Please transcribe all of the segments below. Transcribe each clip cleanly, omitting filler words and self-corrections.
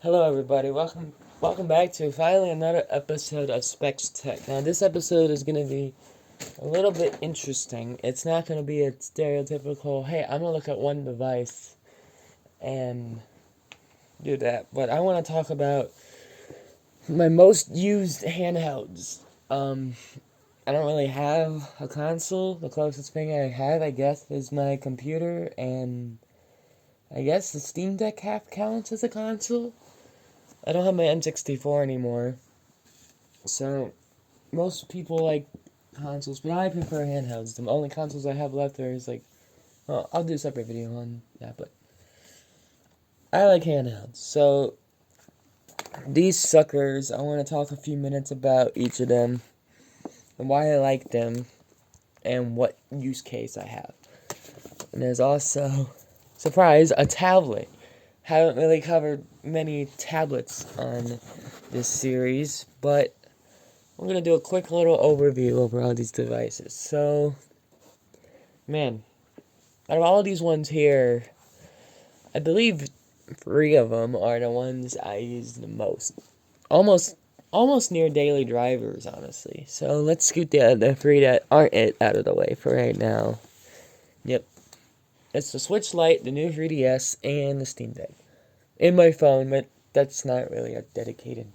Hello everybody, welcome back to finally another episode of Spec's Tech. Now this episode is going to be a little bit interesting. It's not going to be a stereotypical, hey, I'm going to look at one device and do that. But I want to talk about my most used handhelds. I don't really have a console. The closest thing I have, I guess, is my computer, and I guess the Steam Deck half counts as a console. I don't have my N64 anymore, so most people like consoles, but I prefer handhelds. The only consoles I have left are well, I'll do a separate video on that, but I like handhelds. So these suckers, I want to talk a few minutes about each of them and why I like them and what use case I have. And there's also, surprise, a tablet. Haven't really covered many tablets on this series, but I'm going to do a quick little overview over all these devices. So, man, out of all these ones here, I believe 3 of them are the ones I use the most. Almost near daily drivers, honestly. So let's scoot the 3 that aren't it out of the way for right now. Yep. It's the Switch Lite, the new 3DS, and the Steam Deck. In my phone, but that's not really a dedicated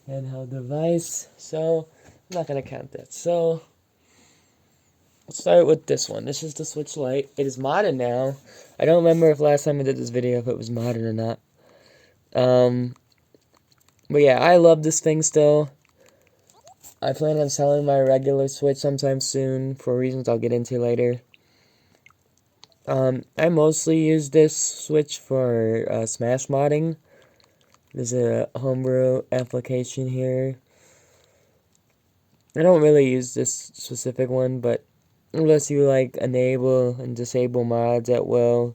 handheld device, so I'm not going to count that. So, let's start with this one. This is the Switch Lite. It is modded now. I don't remember if last time I did this video if it was modded or not. But yeah, I love this thing still. I plan on selling my regular Switch sometime soon for reasons I'll get into later. I mostly use this Switch for Smash modding. There's a homebrew application here. I don't really use this specific one, but unless you enable and disable mods at will.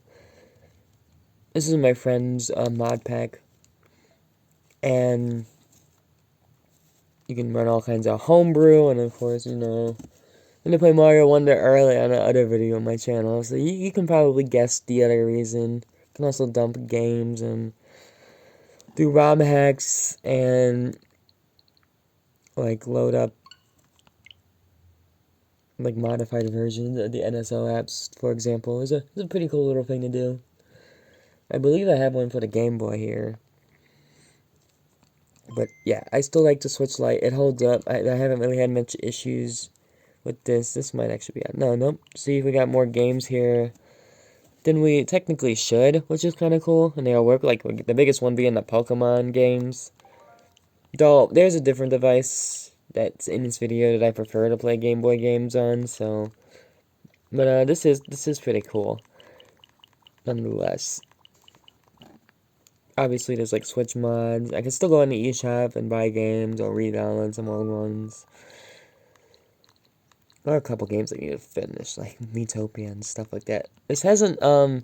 This is my friend's mod pack. And you can run all kinds of homebrew, and of course, I'm going to play Mario Wonder early on another video on my channel, so you can probably guess the other reason. You can also dump games and do ROM hacks and load up modified versions of the NSO apps, for example. It's a pretty cool little thing to do. I believe I have one for the Game Boy here. But yeah, I still like the Switch Lite. It holds up. I haven't really had much issues with this. This might actually be out. Nope. See, we got more games here than we technically should, which is kind of cool. And they all work, the biggest one being the Pokemon games. Though, there's a different device that's in this video that I prefer to play Game Boy games on, so. But this is pretty cool, nonetheless. Obviously, there's Switch mods. I can still go on the eShop and buy games or re-download some old ones. There are a couple games I need to finish, like Miitopia and stuff like that. This hasn't, the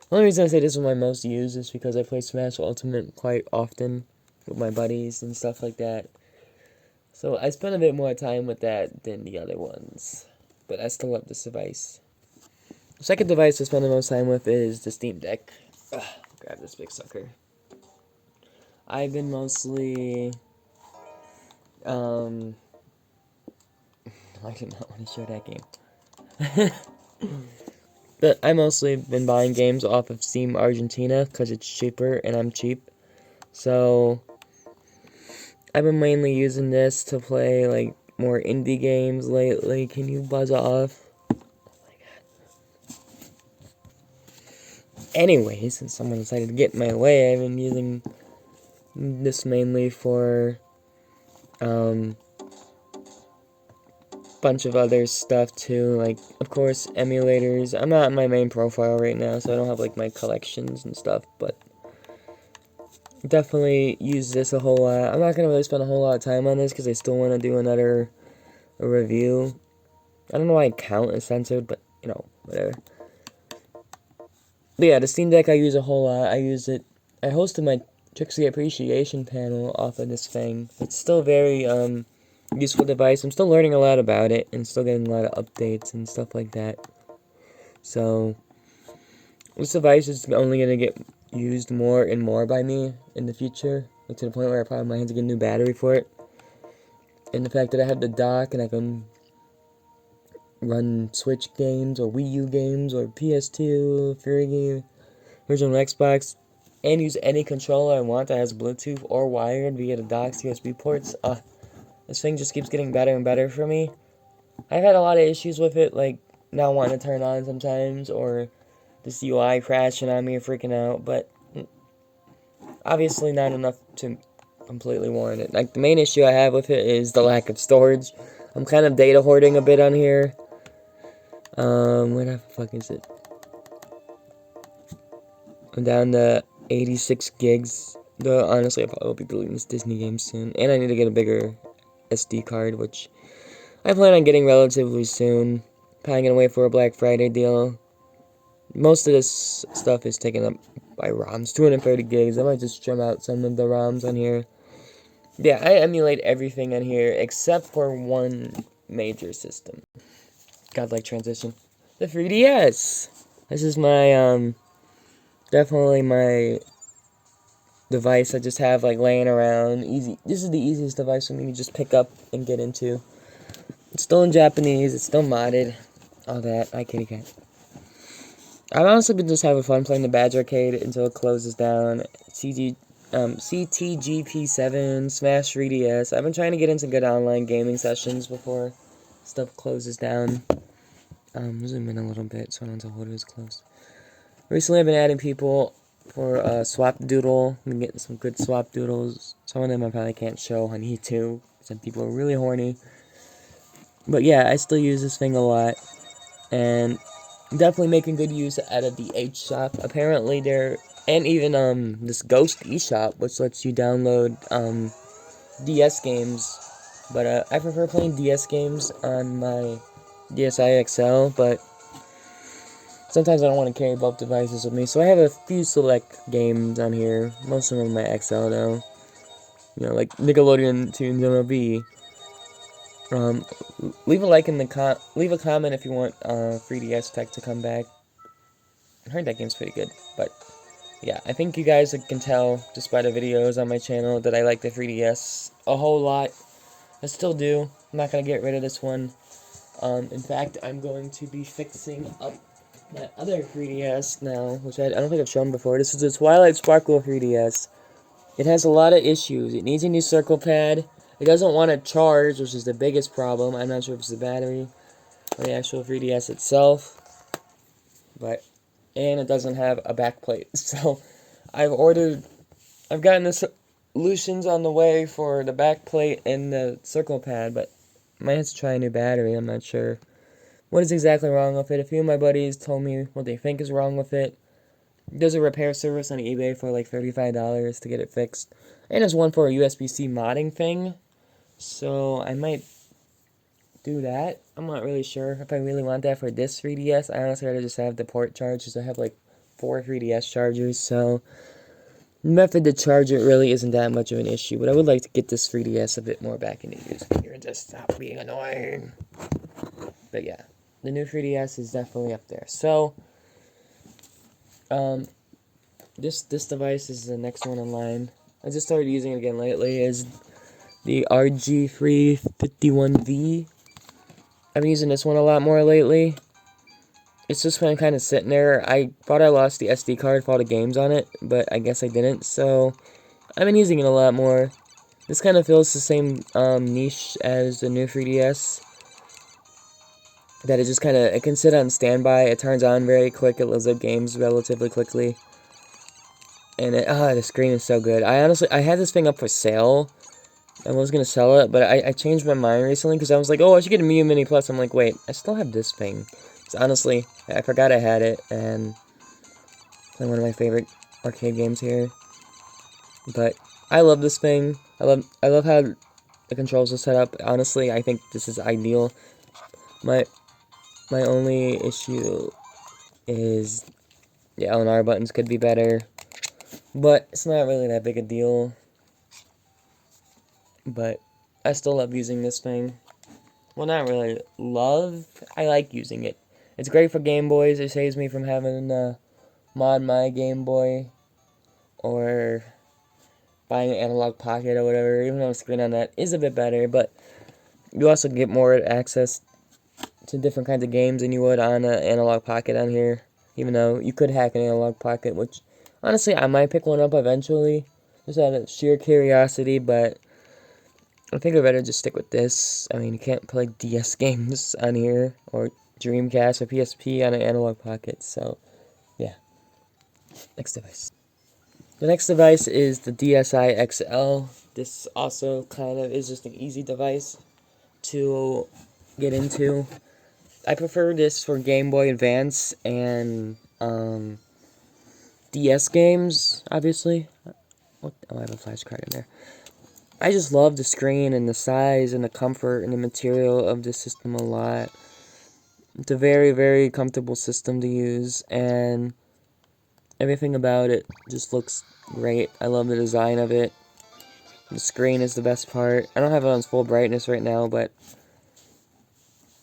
only reason I say this is my most used is because I play Smash Ultimate quite often with my buddies and stuff like that. So I spend a bit more time with that than the other ones. But I still love this device. The second device I spend the most time with is the Steam Deck. Grab this big sucker. I've been mostly, I do not want to show that game. But I mostly been buying games off of Steam Argentina because it's cheaper and I'm cheap. So I've been mainly using this to play more indie games lately. Can you buzz off? Oh my god. Anyways, since someone decided to get in my way, I've been using this mainly for bunch of other stuff too, of course emulators. I'm not on my main profile right now, so I don't have my collections and stuff, but definitely use this a whole lot. I'm not gonna really spend a whole lot of time on this because I still want to do a review. I don't know why count is censored, but whatever. But yeah, the Steam Deck I use a whole lot. I hosted my Trixie Appreciation panel off of this thing. It's still very useful device. I'm still learning a lot about it and still getting a lot of updates and stuff like that. So this device is only going to get used more and more by me in the future, like to the point where I probably might have to get a new battery for it. And the fact that I have the dock and I can run Switch games or Wii U games or PS2, Fury original Xbox, and use any controller I want that has Bluetooth or wired via the dock's USB ports. This thing just keeps getting better and better for me. I've had a lot of issues with it, like not wanting to turn on sometimes, or this UI crashing on me or freaking out, but obviously not enough to completely warrant it. Like, the main issue I have with it is the lack of storage. I'm kind of data hoarding a bit on here. Where the fuck is it? I'm down to 86 gigs. Though, honestly, I probably will be deleting this Disney game soon. And I need to get a bigger SD card, which I plan on getting relatively soon. Probably gonna wait for a Black Friday deal. Most of this stuff is taken up by ROMs, 230 gigs. I might just trim out some of the ROMs on here. Yeah, I emulate everything on here except for one major system. Godlike transition. The 3DS! This is my, definitely my device I just have, like, laying around. Easy. This is the easiest device for me to just pick up and get into. It's still in Japanese, it's still modded. All that. Hi, kitty cat. I've honestly been just having fun playing the Badge Arcade until it closes down. CTGP7, Smash 3DS. I've been trying to get into good online gaming sessions before stuff closes down. Zoom in a little bit so I don't have to hold it as close. Recently I've been adding people for Swap Doodle. I'm getting some good Swap Doodles. Some of them I probably can't show on YouTube. Some people are really horny. But yeah, I still use this thing a lot. And definitely making good use out of the H shop. Apparently there, and even this Ghost eShop, which lets you download DS games. But I prefer playing DS games on my DSi XL, but sometimes I don't want to carry both devices with me, so I have a few select games on here. Most of them are my XL though. You know, like Nickelodeon Tunes MLB. Leave a like in the leave a comment if you want 3DS Tech to come back. I heard that game's pretty good, but yeah, I think you guys can tell just by the videos on my channel that I like the 3DS a whole lot. I still do. I'm not gonna get rid of this one. In fact, I'm going to be fixing up my other 3DS now, which I don't think I've shown before. This is the Twilight Sparkle 3DS. It has a lot of issues. It needs a new circle pad. It doesn't want to charge, which is the biggest problem. I'm not sure if it's the battery or the actual 3DS itself. And it doesn't have a back plate. So I've gotten the solutions on the way for the back plate and the circle pad, but I might have to try a new battery. I'm not sure what is exactly wrong with it. A few of my buddies told me what they think is wrong with it. There's a repair service on eBay for like $35 to get it fixed. And there's one for a USB-C modding thing. So I might do that. I'm not really sure if I really want that for this 3DS. I honestly rather just have the port charge because I have like 4 3DS chargers. So the method to charge it really isn't that much of an issue. But I would like to get this 3DS a bit more back into use here and just stop being annoying. But yeah, the new 3DS is definitely up there. So this device is the next one in line. I just started using it again lately. Is the RG351V. I've been using this one a lot more lately. It's just been kind of sitting there. I thought I lost the SD card for all the games on it, but I guess I didn't. So I've been using it a lot more. This kind of fills the same niche as the new 3DS. That it just kind of, it can sit on standby. It turns on very quick. It loads up games relatively quickly. And the screen is so good. I had this thing up for sale. I was going to sell it, but I changed my mind recently because I was like, oh, I should get a Mii Mini Plus. I'm like, wait, I still have this thing. So honestly, I forgot I had it, and it's one of my favorite arcade games here. But I love this thing. I love how the controls are set up. Honestly, I think this is ideal. My only issue is the L and R buttons could be better, but it's not really that big a deal. But I still love using this thing. Well, not really love. I like using it. It's great for Game Boys. It saves me from having to mod my Game Boy or buying an analog pocket or whatever, even though the screen on that is a bit better, but you also get more access to different kinds of games than you would on an analog pocket on here, even though you could hack an analog pocket, which, honestly, I might pick one up eventually, just out of sheer curiosity, but I think I'd better just stick with this. I mean, you can't play DS games on here, or Dreamcast or PSP on an analog pocket, so, yeah. Next device. The next device is the DSi XL. This also kind of is just an easy device to get into. I prefer this for Game Boy Advance and DS games, obviously. Oh, I have a flash card in there. I just love the screen and the size and the comfort and the material of this system a lot. It's a very, very comfortable system to use, and everything about it just looks great. I love the design of it. The screen is the best part. I don't have it on full brightness right now, but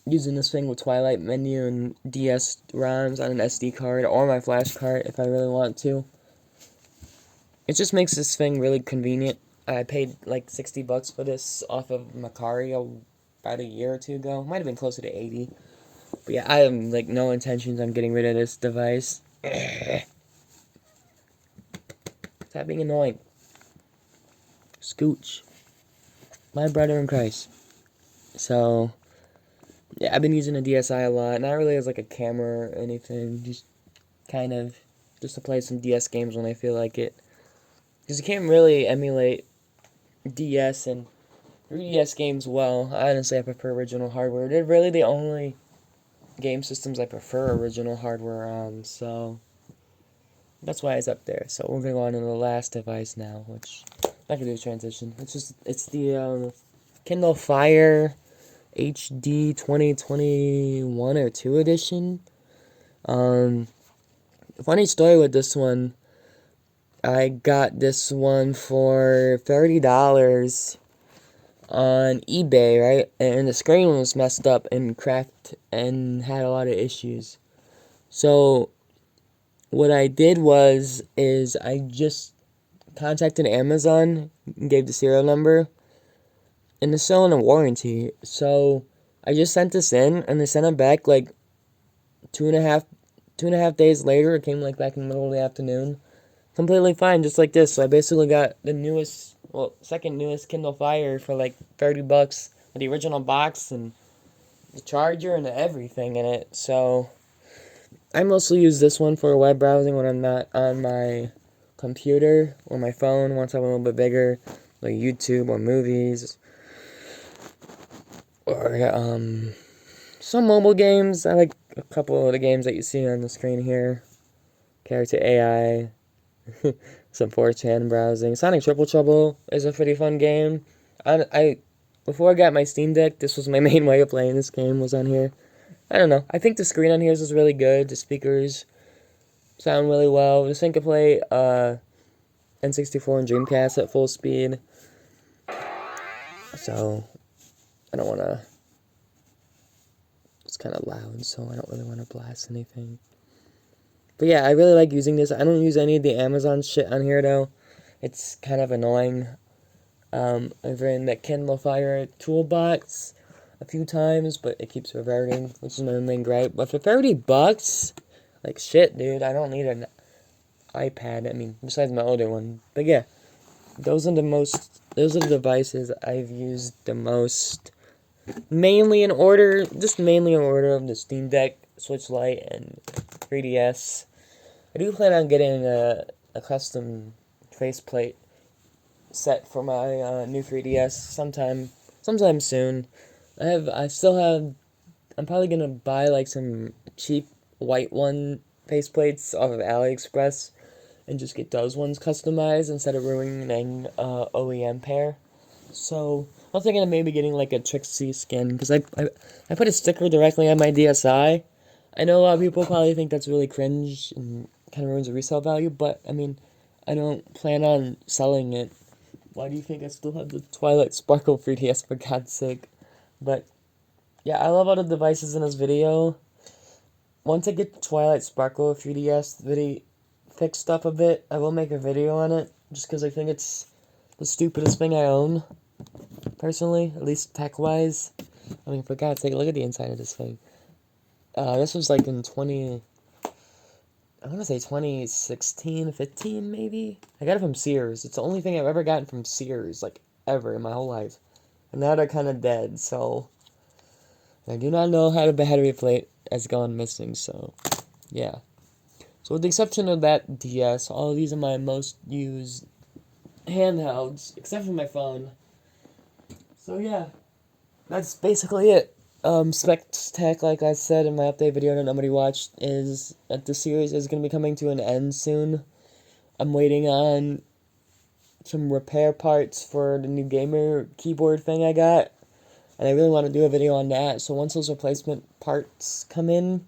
using this thing with Twilight menu and DS ROMs on an SD card or my flash card if I really want to, it just makes this thing really convenient. I paid like $60 for this off of Macari about a year or two ago. Might have been closer to 80. But yeah, I have like no intentions on getting rid of this device. Stop being annoying. Scooch. My brother in Christ. So, yeah, I've been using a DSi a lot. Not really as like a camera or anything. Just kind of just to play some DS games when I feel like it. Because you can't really emulate DS and 3DS games well. Honestly, I prefer original hardware. They're really the only game systems I prefer original hardware on. So, that's why it's up there. So, we're going to go on to the last device now, which I'm not going to do a transition. It's the Kindle Fire HD 2021 or 2 edition. Funny story with this one. I got this one for $30 on eBay, right? And the screen was messed up and cracked and had a lot of issues. So what I did is I just contacted Amazon and gave the serial number, and it's still in a warranty. So I just sent this in, and they sent it back like two and a half days later. It came like back in the middle of the afternoon, completely fine, just like this. So I basically got the second newest Kindle Fire for like $30 with the original box and the charger and everything in it. So I mostly use this one for web browsing when I'm not on my computer or my phone. Once I'm a little bit bigger, like YouTube or movies, or some mobile games. I like a couple of the games that you see on the screen here. Character AI, some 4chan browsing. Sonic Triple Trouble is a pretty fun game. Before I got my Steam Deck, this was my main way of playing this game, was on here. I don't know. I think the screen on here is really good. The speakers sound really well. This thing can play N64 and Dreamcast at full speed. So, I don't want to... It's kind of loud, so I don't really want to blast anything. But yeah, I really like using this. I don't use any of the Amazon shit on here, though. It's kind of annoying. I've ran that Kindle Fire toolbox a few times, but it keeps reverting, which is my main gripe. But for $30, like shit, dude, I don't need an iPad. I mean, besides my older one. But yeah, those are the devices I've used the most. Mainly in order of the Steam Deck, Switch Lite, and 3DS. I do plan on getting a custom faceplate set for my new 3DS sometime soon. I'm probably gonna buy like some cheap white faceplates off of AliExpress and just get those ones customized instead of ruining OEM pair. So I'm thinking of maybe getting like a Trixie skin, because I put a sticker directly on my DSi. I know a lot of people probably think that's really cringe and kind of ruins the resale value, but I mean, I don't plan on selling it. Why do you think I still have the Twilight Sparkle 3DS, for God's sake? But yeah, I love all the devices in this video. Once I get the Twilight Sparkle 3DS fix stuff a bit, I will make a video on it, just because I think it's the stupidest thing I own, personally, at least tech-wise. I mean, for God's sake, look at the inside of this thing. This was like in I want to say 2016, 15 maybe? I got it from Sears. It's the only thing I've ever gotten from Sears, like, ever in my whole life. And now they're kind of dead, so I do not know how the battery plate has gone missing, so yeah. So with the exception of that DS, all of these are my most used handhelds, except for my phone. So yeah, that's basically it. Spec Tech, like I said in my update video that nobody watched, is that the series is going to be coming to an end soon. I'm waiting on some repair parts for the new gamer keyboard thing I got, and I really want to do a video on that. So once those replacement parts come in,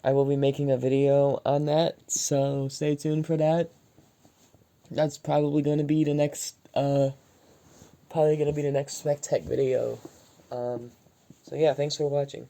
I will be making a video on that, so stay tuned for that. That's probably going to be the next, Spec Tech video. So yeah, thanks for watching.